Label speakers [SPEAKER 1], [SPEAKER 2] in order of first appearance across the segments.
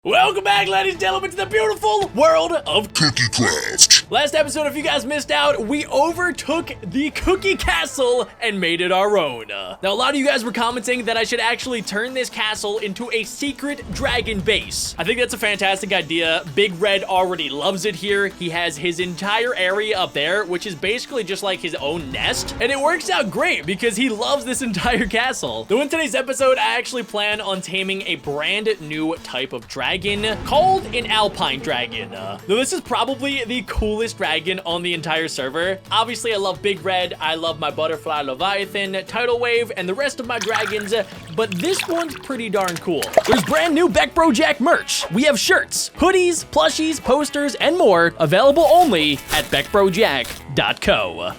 [SPEAKER 1] Welcome back, ladies and gentlemen, to the beautiful world of Cookie Craft. Last episode, if you guys missed out, we overtook the Cookie Castle and made it our own. Now, a lot of you guys were commenting that I should actually turn this castle into a secret dragon base. I think that's a fantastic idea. Big Red already loves it here. He has his entire area up there, which is basically just like his own nest. And it works out great because he loves this entire castle. Though in today's episode, I actually plan on taming a brand new type of dragon called an Alpine dragon. Now this is probably the coolest dragon on the entire server. Obviously, I love Big Red, I love my Butterfly Leviathan, Tidal Wave, and the rest of my dragons, but this one's pretty darn cool. There's brand new BeckBroJack merch. We have shirts, hoodies, plushies, posters, and more available only at BeckBroJack.co.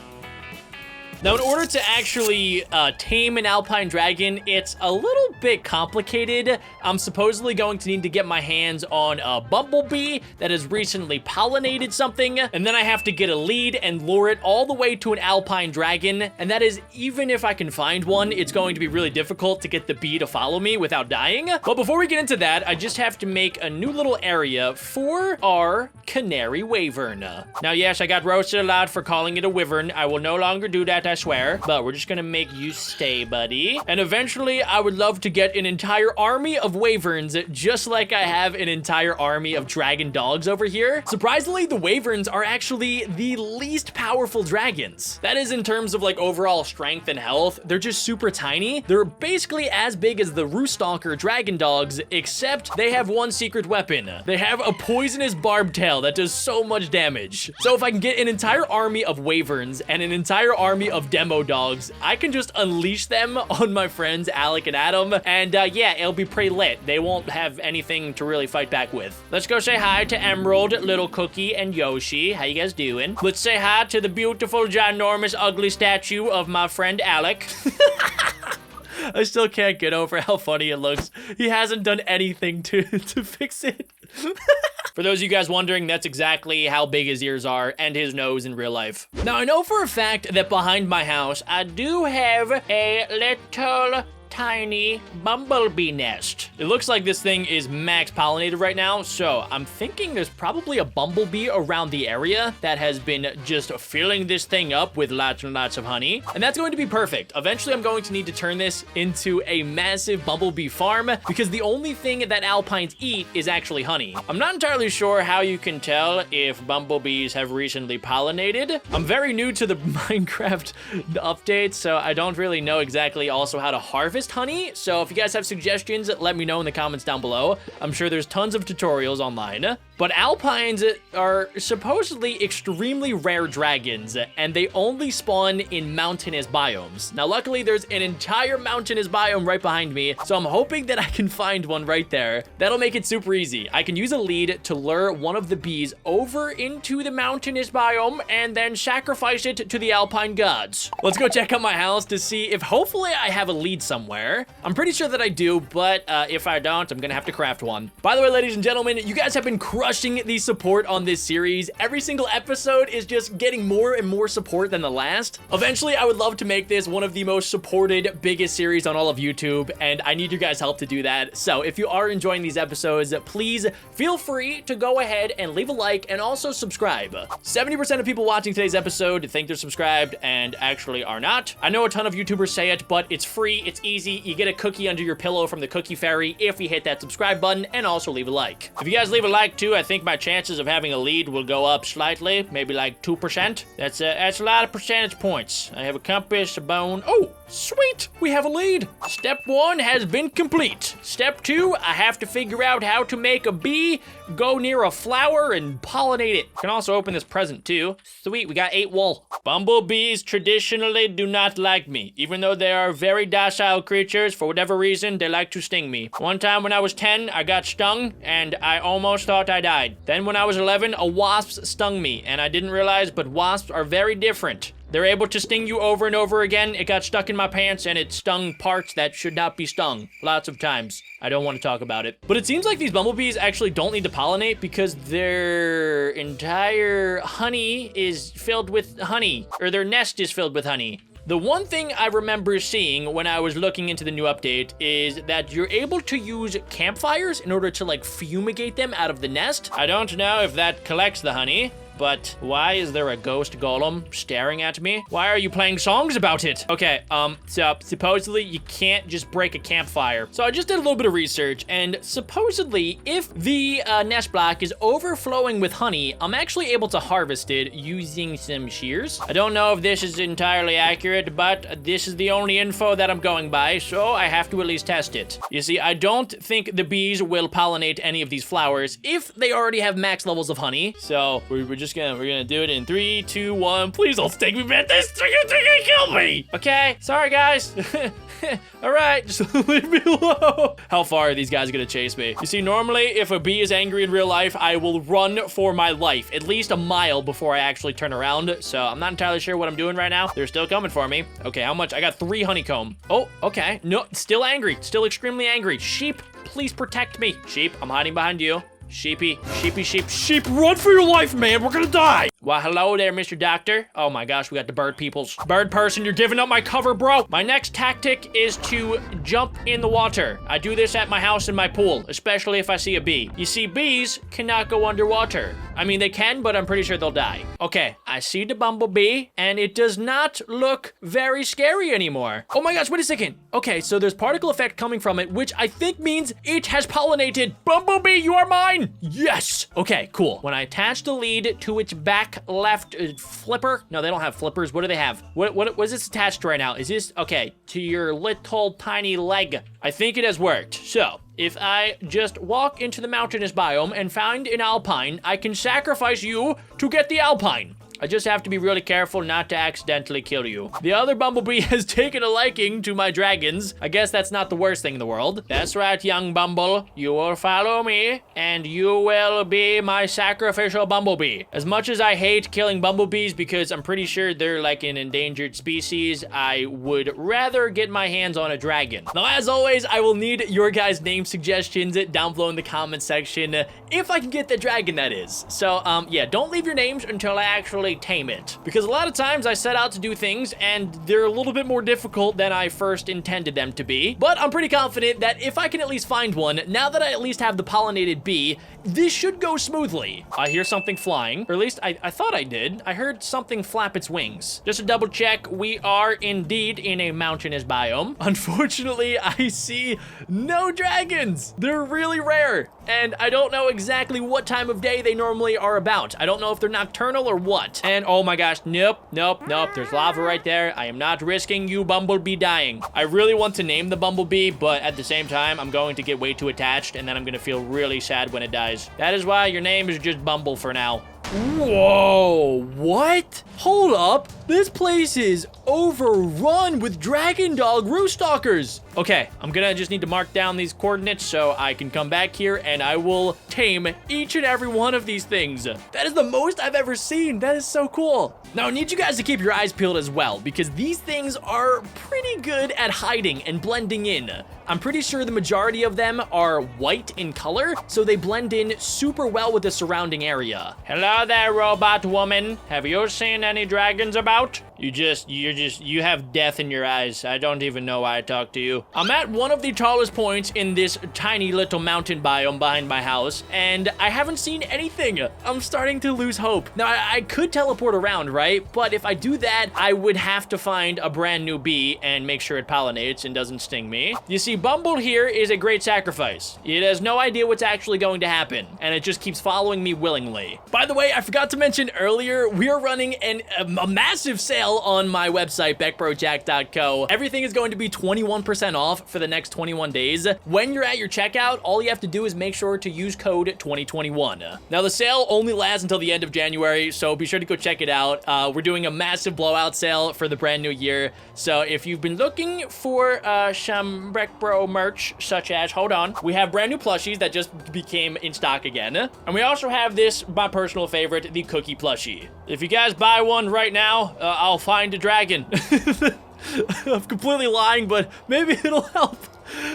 [SPEAKER 1] Now, in order to actually tame an Alpine dragon, it's a little bit complicated. I'm supposedly going to need to get my hands on a bumblebee that has recently pollinated something, and then I have to get a lead and lure it all the way to an Alpine dragon, and that is, even if I can find one, it's going to be really difficult to get the bee to follow me without dying. But before we get into that, I just have to make a new little area for our canary wyvern. Now, yes, I got roasted a lot for calling it a wyvern. I will no longer do that, I swear, but we're just gonna make you stay, buddy. And eventually, I would love to get an entire army of wyverns, just like I have an entire army of dragon dogs over here. Surprisingly, the wyverns are actually the least powerful dragons. That is in terms of like overall strength and health. They're just super tiny. They're basically as big as the Roostalker dragon dogs, except they have one secret weapon. They have a poisonous barbed tail that does so much damage. So if I can get an entire army of wyverns and an entire army of demo dogs, I can just unleash them on my friends Alec and Adam, and yeah, it'll be pretty lit. They won't have anything to really fight back with. Let's go say hi to Emerald, Little Cookie, and Yoshi. How you guys doing? Let's say hi to the beautiful, ginormous, ugly statue of my friend Alec. I still can't get over how funny it looks. He hasn't done anything to fix it. For those of you guys wondering, that's exactly how big his ears are and his nose in real life. Now, I know for a fact that behind my house, I do have a little tiny bumblebee nest. It looks like this thing is max pollinated right now, so I'm thinking there's probably a bumblebee around the area that has been just filling this thing up with lots and lots of honey, and that's going to be perfect. Eventually, I'm going to need to turn this into a massive bumblebee farm because the only thing that alpines eat is actually honey. I'm not entirely sure how you can tell if bumblebees have recently pollinated. I'm very new to the Minecraft updates, so I don't really know exactly also how to harvest honey, so if you guys have suggestions, let me know in the comments down below. I'm sure there's tons of tutorials online. But alpines are supposedly extremely rare dragons, and they only spawn in mountainous biomes. Now, luckily, there's an entire mountainous biome right behind me, so I'm hoping that I can find one right there. That'll make it super easy. I can use a lead to lure one of the bees over into the mountainous biome and then sacrifice it to the alpine gods. Let's go check out my house to see if hopefully I have a lead somewhere. I'm pretty sure that I do, but if I don't, I'm gonna have to craft one. By the way, ladies and gentlemen, you guys have been crushing the support on this series. Every single episode is just getting more and more support than the last. Eventually, I would love to make this one of the most supported, biggest series on all of YouTube, and I need your guys' help to do that. So if you are enjoying these episodes, please feel free to go ahead and leave a like and also subscribe. 70% of people watching today's episode think they're subscribed and actually are not. I know a ton of YouTubers say it, but it's free, it's easy. You get a cookie under your pillow from the Cookie Fairy if you hit that subscribe button and also leave a like. If you guys leave a like too, I think my chances of having a lead will go up slightly, maybe like 2%. That's a lot of percentage points. I have a compass, a bone. Oh, sweet, we have a lead. Step 1 has been complete. Step 2, I have to figure out how to make a bee go near a flower and pollinate it. Can also open this present too. Sweet, we got 8 wool. Bumblebees traditionally do not like me. Even though they are very docile creatures, for whatever reason, they like to sting me. One time when I was 10, I got stung and I almost thought I died. Then when I was 11, a wasp stung me and I didn't realize, but wasps are very different. They're able to sting you over and over again. It got stuck in my pants and it stung parts that should not be stung. Lots of times. I don't want to talk about it. But it seems like these bumblebees actually don't need to pollinate because their entire honey is filled with honey, or their nest is filled with honey. The one thing I remember seeing when I was looking into the new update is that you're able to use campfires in order to like fumigate them out of the nest. I don't know if that collects the honey, but why is there a ghost golem staring at me? Why are you playing songs about it? Okay, so supposedly you can't just break a campfire. So I just did a little bit of research, and supposedly if the nest block is overflowing with honey, I'm actually able to harvest it using some shears. I don't know if this is entirely accurate, but this is the only info that I'm going by, so I have to at least test it. You see, I don't think the bees will pollinate any of these flowers if they already have max levels of honey. So we're gonna do it in 3, 2, 1. Please don't take me back. This thing is gonna kill me. Okay, sorry guys. All right, just leave me alone. How far are these guys gonna chase me? You see, normally if a bee is angry in real life, I will run for my life, at least a mile before I actually turn around. So I'm not entirely sure what I'm doing right now. They're still coming for me. Okay, how much? I got 3 honeycomb. Oh, okay. No, still angry. Still extremely angry. Sheep, please protect me. Sheep, I'm hiding behind you. Sheepy, sheep, run for your life, man. We're gonna die. Well, hello there, Mr. Doctor. Oh my gosh, we got the bird peoples. Bird person, you're giving up my cover, bro. My next tactic is to jump in the water. I do this at my house and my pool, especially if I see a bee. You see, bees cannot go underwater. I mean, they can, but I'm pretty sure they'll die. Okay, I see the bumblebee, and it does not look very scary anymore. Oh my gosh, wait a second. Okay, so there's particle effect coming from it, which I think means it has pollinated. Bumblebee, you are mine. Yes. Okay, cool. When I attach the lead to its back left flipper. No, they don't have flippers. What do they have? What is this attached to right now? Is this, okay, to your little tiny leg. I think it has worked. So, if I just walk into the mountainous biome and find an alpine, I can sacrifice you to get the alpine. I just have to be really careful not to accidentally kill you. The other bumblebee has taken a liking to my dragons. I guess that's not the worst thing in the world. That's right, young bumble. You will follow me, and you will be my sacrificial bumblebee. As much as I hate killing bumblebees because I'm pretty sure they're like an endangered species, I would rather get my hands on a dragon. Now, as always, I will need your guys' name suggestions down below in the comment section, if I can get the dragon, that is. So, yeah, don't leave your names until I actually tame it, because a lot of times I set out to do things and they're a little bit more difficult than I first intended them to be, but I'm pretty confident that if I can at least find one, now that I at least have the pollinated bee, this should go smoothly. I hear something flying, or at least I thought I did. I heard something flap its wings. Just to double check, we are indeed in a mountainous biome. Unfortunately, I see no dragons. They're really rare, and I don't know exactly what time of day they normally are about. I don't know if they're nocturnal or what. And oh my gosh, nope. There's lava right there. I am not risking you bumblebee dying. I really want to name the bumblebee, but at the same time, I'm going to get way too attached, and then I'm gonna feel really sad when it dies. That is why your name is just Bumble for now. Whoa, what? Hold up, this place is overrun with dragon dog roost stalkers. Okay, I'm gonna just need to mark down these coordinates so I can come back here and I will tame each and every one of these things. That is the most I've ever seen. That is so cool. Now, I need you guys to keep your eyes peeled as well, because these things are pretty good at hiding and blending in. I'm pretty sure the majority of them are white in color, so they blend in super well with the surrounding area. Hello there, robot woman. Have you seen any dragons about? You have death in your eyes. I don't even know why I talk to you. I'm at one of the tallest points in this tiny little mountain biome behind my house, and I haven't seen anything. I'm starting to lose hope. Now, I could teleport around, right? But if I do that, I would have to find a brand new bee and make sure it pollinates and doesn't sting me. You see, Bumble here is a great sacrifice. It has no idea what's actually going to happen, and it just keeps following me willingly. By the way, I forgot to mention earlier, we are running a massive sale on my website, BeckBroJack.co. Everything is going to be 21% off for the next 21 days. When you're at your checkout, all you have to do is make sure to use code 2021. Now, the sale only lasts until the end of January, so be sure to go check it out. We're doing a massive blowout sale for the brand new year. So if you've been looking for some BeckBro merch, such as, hold on, we have brand new plushies that just became in stock again. And we also have this, my personal favorite, the cookie plushie. If you guys buy one right now, I'll find a dragon. I'm completely lying, but maybe it'll help.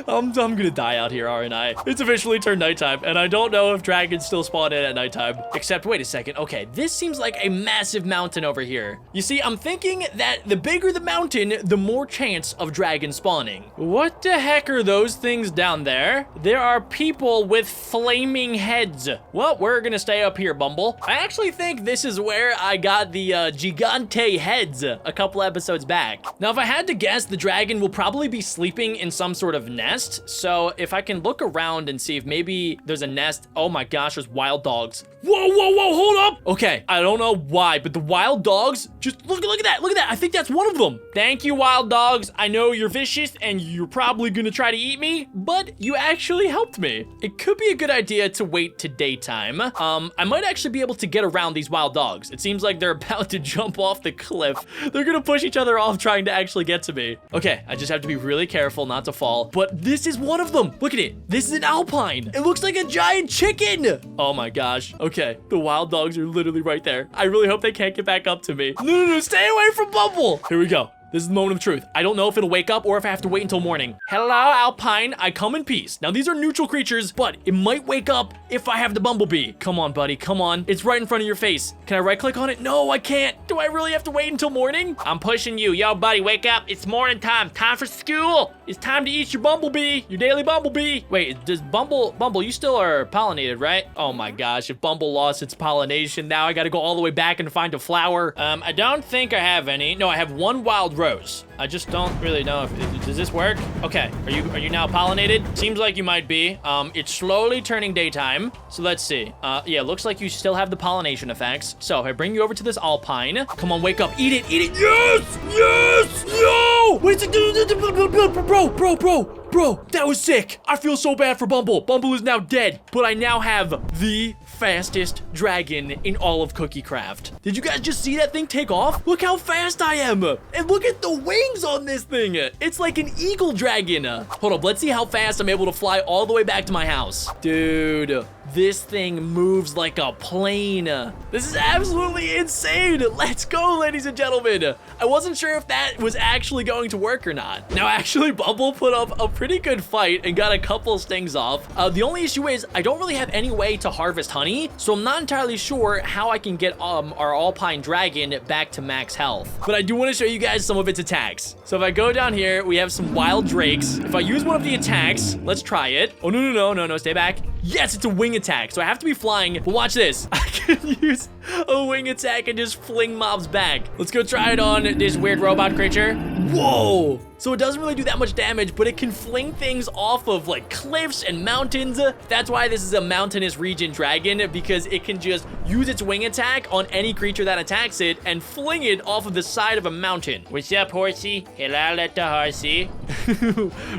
[SPEAKER 1] I'm gonna die out here, aren't I? It's officially turned nighttime, and I don't know if dragons still spawn in at nighttime. Except, wait a second. Okay, this seems like a massive mountain over here. You see, I'm thinking that the bigger the mountain, the more chance of dragon spawning. What the heck are those things down there? There are people with flaming heads. Well, we're gonna stay up here, Bumble. I actually think this is where I got the gigante heads a couple episodes back. Now, if I had to guess, the dragon will probably be sleeping in some sort of nest. So if I can look around and see if maybe there's a nest. Oh my gosh, there's wild dogs. Whoa, whoa, whoa, hold up. Okay, I don't know why, but the wild dogs, just look at that. Look at that. I think that's one of them. Thank you, wild dogs. I know you're vicious and you're probably gonna try to eat me, but you actually helped me. It could be a good idea to wait to daytime. I might actually be able to get around these wild dogs. It seems like they're about to jump off the cliff. They're gonna push each other off trying to actually get to me. Okay, I just have to be really careful not to fall, but this is one of them. Look at it. This is an alpine. It looks like a giant chicken. Oh my gosh. Okay, the wild dogs are literally right there. I really hope they can't get back up to me. No, stay away from Bumble. Here we go. This is the moment of truth. I don't know if it'll wake up or if I have to wait until morning. Hello, Alpine. I come in peace. Now, these are neutral creatures, but it might wake up if I have the bumblebee. Come on, buddy. Come on. It's right in front of your face. Can I right-click on it? No, I can't. Do I really have to wait until morning? I'm pushing you. Yo, buddy, wake up. It's morning time. Time for school. It's time to eat your bumblebee. Your daily bumblebee. Wait, does Bumble, you still are pollinated, right? Oh my gosh, if Bumble lost its pollination, now I gotta go all the way back and find a flower. I don't think I have any. No, I have one wild rose. I just don't really know if, does this work? Okay, are you now pollinated? Seems like you might be. It's slowly turning daytime. So let's see. Yeah, looks like you still have the pollination effects. So I bring you over to this alpine. Come on, wake up, eat it. Yes, no! Wait, bro, that was sick. I feel so bad for Bumble. Bumble is now dead, but I now have the fastest dragon in all of Cookie Craft. Did you guys just see that thing take off? Look how fast I am. And look at the wings on this thing. It's like an eagle dragon. Hold up, let's see how fast I'm able to fly all the way back to my house. Dude, this thing moves like a plane. This is absolutely insane. Let's go, ladies and gentlemen. I wasn't sure if that was actually going to work or not. Now, actually, Bumble put up a pretty good fight and got a couple stings off. The only issue is I don't really have any way to harvest honey, so I'm not entirely sure how I can get our alpine dragon back to max health. But I do want to show you guys some of its attacks. So if I go down here, we have some wild drakes. If I use one of the attacks, let's try it. Oh, no, stay back. Yes, it's a wing attack, so I have to be flying, but watch this. I can use a wing attack and just fling mobs back. Let's go try it on this weird robot creature. Whoa! So it doesn't really do that much damage, but it can fling things off of like cliffs and mountains. That's why this is a mountainous region dragon, because it can just use its wing attack on any creature that attacks it and fling it off of the side of a mountain. What's up, horsey? Hello, little horsey.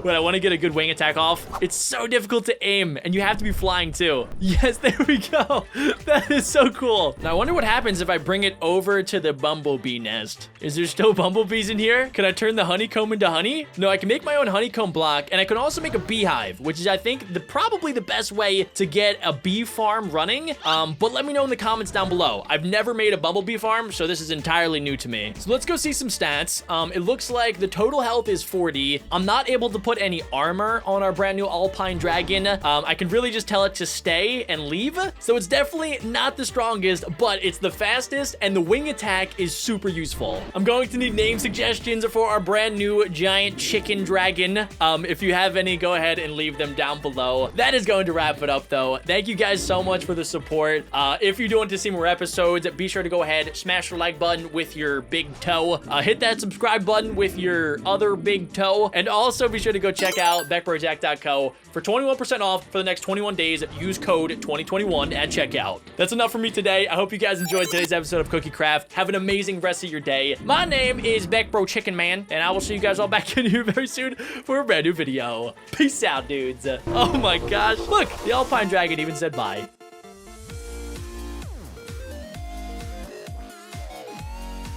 [SPEAKER 1] When I want to get a good wing attack off, it's so difficult to aim, and you have to be flying too. Yes, there we go. That is so cool. Now I wonder what happens if I bring it over to the bumblebee nest. Is there still bumblebees in here? Can I turn the honeycomb into honey? No, I can make my own honeycomb block, and I can also make a beehive, which is, I think, probably the best way to get a bee farm running. But let me know in the comments down below. I've never made a bumblebee farm, so this is entirely new to me. So let's go see some stats. It looks like the total health is 40. I'm not able to put any armor on our brand new alpine dragon. I can really just tell it to stay and leave. So it's definitely not the strongest, but it's the fastest, and the wing attack is super useful. I'm going to need name suggestions for our brand new giant chicken dragon. If you have any, go ahead and leave them down below. That is going to wrap it up, though. Thank you guys so much for the support. If you do want to see more episodes, be sure to go ahead, smash the like button with your big toe. Hit that subscribe button with your other big toe. And also be sure to go check out BeckBroJack.co for 21% off for the next 21 days. Use code 2021 at checkout. That's enough for me today. I hope you guys enjoyed today's episode of Cookie Craft. Have an amazing rest of your day. My name is BeckBroChickenMan, and I will see you guys all back in here very soon for a brand new video. Peace out, dudes. Oh my gosh. Look, the Alpine Dragon even said bye.